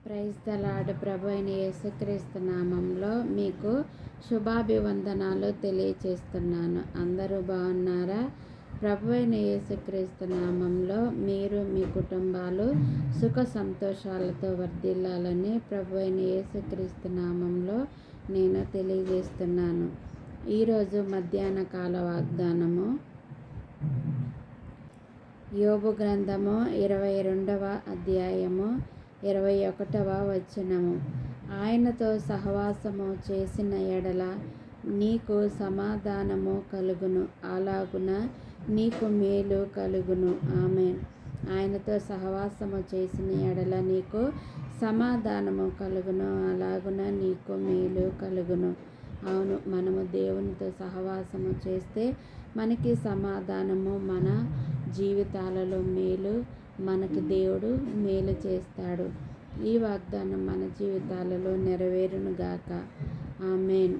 Praise the lord. ప్రభు అయిన యేసుక్రీస్తు నామంలో మీకు శుభాభివందనాలు తెలియచేస్తున్నాను. అందరూ బాగున్నారా? ప్రభు అయిన యేసుక్రీస్తు నామంలో మీరు మీ కుటుంబాలు సుఖ సంతోషాలతో వర్ధిల్లాలని ప్రభు అయిన యేసుక్రీస్తు నామంలో నేను తెలియజేస్తున్నాను. ఈరోజు మధ్యాహ్న కాల వాగ్దానము యోబు గ్రంథము 22వ అధ్యాయము 21వ వచనము. ఆయనతో సహవాసము చేసిన ఎడల నీకు సమాధానము కలుగును, అలాగున నీకు మేలు కలుగును. ఆమేన్. ఆయనతో సహవాసము చేసిన ఎడల నీకు సమాధానము కలుగును, అలాగున నీకు మేలు కలుగును. అవును, మనము దేవునితో సహవాసము చేస్తే మనకి సమాధానము, మన జీవితాలలో మేలు, మనకి దేవుడు మేలు చేస్తాడు. ఈ వాగ్దానం మన జీవితాలలో నెరవేరునుగాక. ఆమేన్.